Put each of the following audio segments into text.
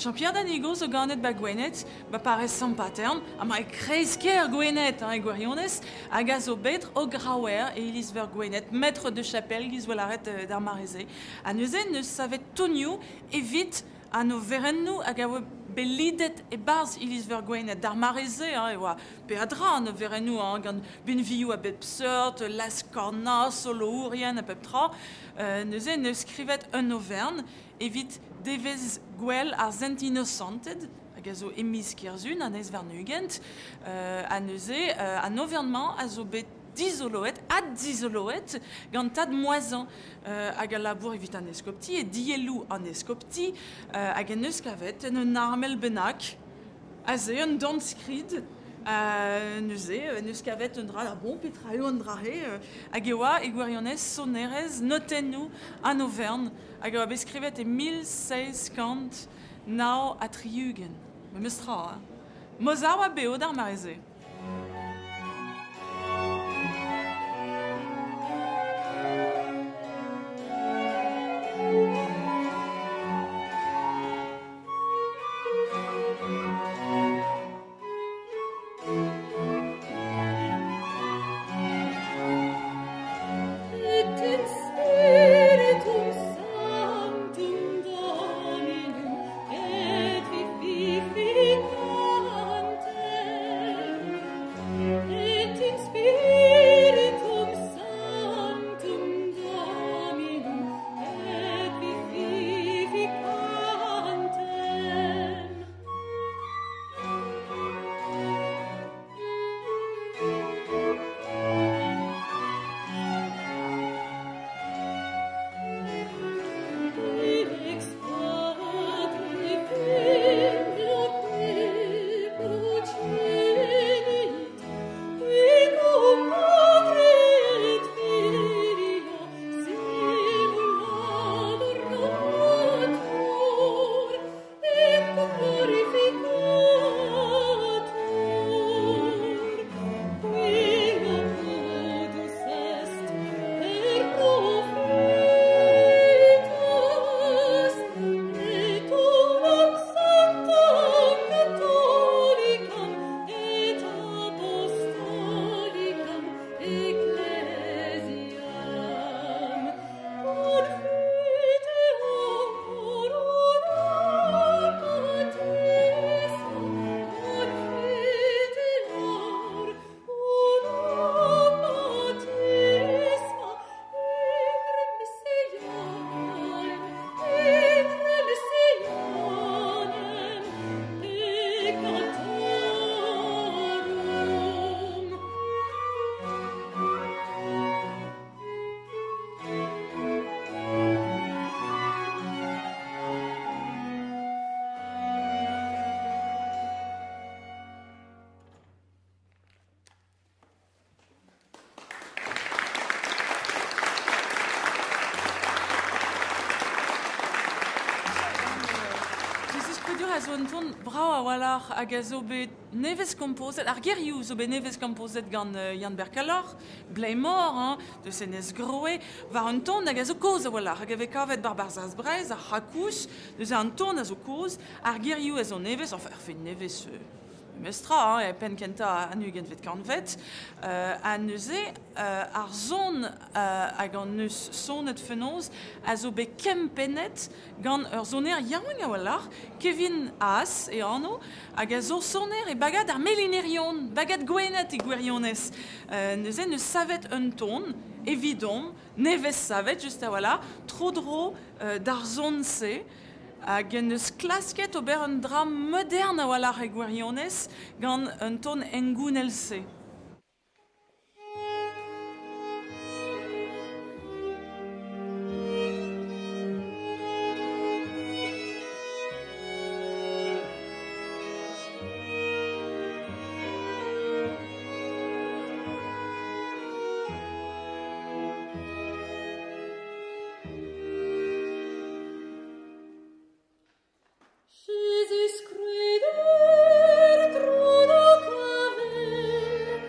Champion d'anigo zo ganet ba gwenet, ba parez sans pattern, a ma kreizker gwenet, e gwirionez, hag a zo bet o grawer e iliz ver gwenet, maître de chapelle, giz volaret d'ar mareze. A neuze neus savet tonio evit a no verennou hag a oa belidet e barz iliz ver gwenet d'ar mareze, e oa peadra no verennou, gant bunviou a bet pseurt, las korna, solo ourien a pep tra, neuze neus skrivet un overn, evit devez gwell ar zent innocented, hag a zo emiz kerzun, an ez vernugent, a neuze, an overnman a zo bet dizoloet, dizoloet, gant tad moazan, hag a labour evit an eskopti, e dielou an eskopti, hag en eus kavet, en un armel benak, a ze un dant skrid, neuze, neus kavet un dra, bon, petraio un drahe, hag e oa, e gwirionez sonerez notennou an Auvergne, hag oa beskrivet e 1650 nao a triugen. Me meustra, Mozart oa beo d'ar mareze. Zon ton brau a walar hag a zo bet nevez kompozet, ar gerioù zo bet nevez kompozet gant Yann Berkalor, Blaimor, de senez groe, war un ton hag a zo koz a walar, hag ave kavet Barbarzaz Brez, ar c'hakous, deus an ton a zo koz, ar gerioù a zo nevez, enfin ar fe nevez mestra, e pen kenta anugen vet kanvet, a neuze, ar zon hag an neus sonet fenoz, a zo bet kempenet gant ur zoner yaouing a walar, Kevin Haas e anno, hag a zo soner e bagad ar melinerion, bagad gwenet e gwirionez. Neuze neus savet un ton, evidon, nevez savet, just a wala, tro-dro d'ar zon se, hag en eus klasket ober un dram modern a walar e gwirionez gant un ton engounel se. Jésus creder, trono caver,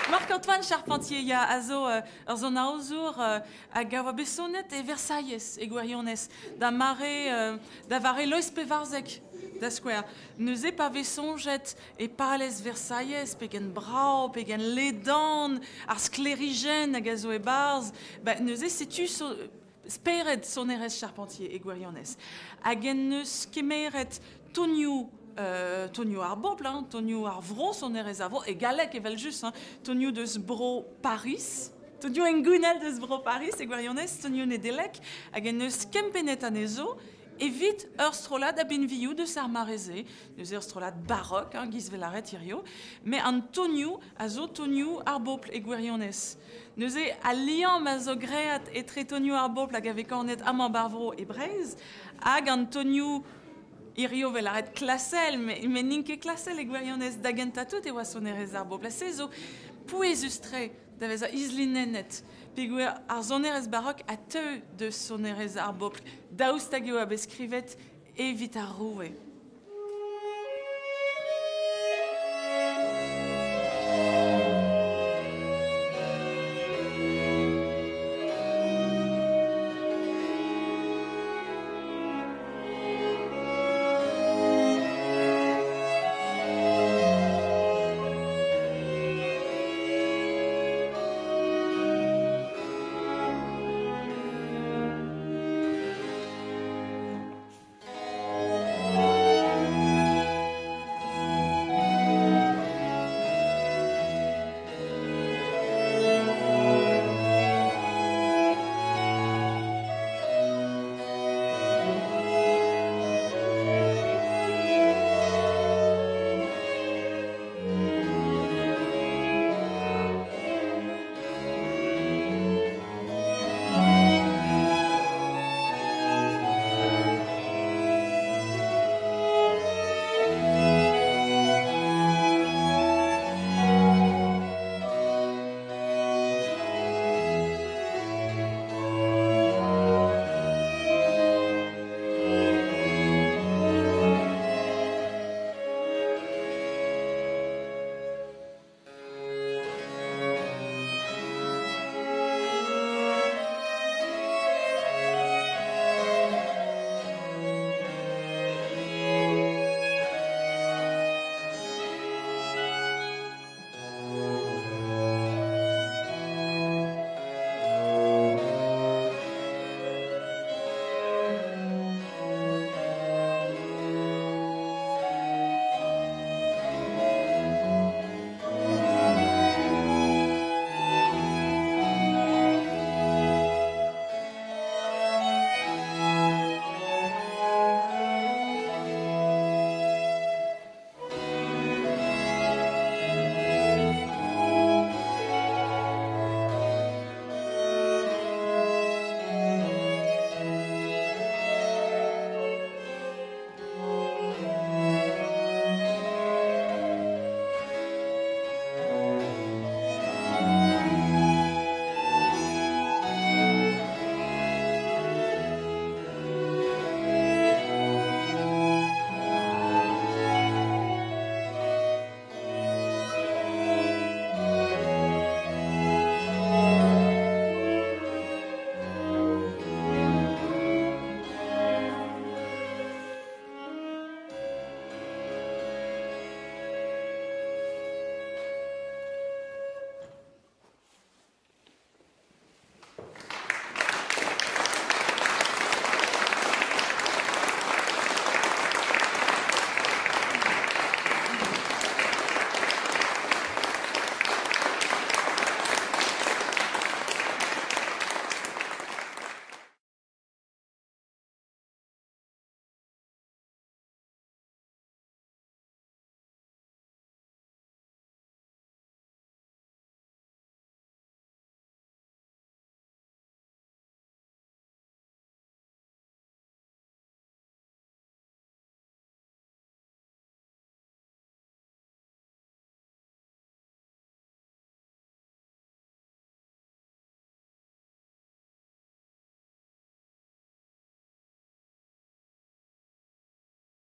Marc-Antoine Charpentier, il y a azo zona auzur a gawa bessonet et Versailles et gwirionez da mare da vare lois pevarzek da square. Neus e pa vesonjet e pales Versailles pegen brau, pegen ledan, ar sclérigen a gazo e barz, neus e setu speret sonerez Charpentier et gwirionez. Hagen neus kemeret toniou Tonio ar bobl, Tonio ar vro son erezavo, e galek evel just, Tonio deus bro Paris, Tonio engunel deus bro Paris, e gwirionez, Tonio ne delek, hag en eus kempenet anezo, evit ur strolad a benviou deus ar mareze, deus ur strolad barok, giz velaret irio, me an Tonio a zo Tonio ar bobl e gwirionez. Neus e a liam a zo great e tre Tonio ar bobl hag ave kornet amant barvro e breiz, hag an Tonio irio velaret klasel, me ninke klasel e gwirionez dagentatout e oa sonerez ar bobl. Se zo pouezustre da vez a izlinenet, pe gwer ar sonerez barok a teu de sonerez ar bobl. Daoust hag eo a beskrivet evit ar roue.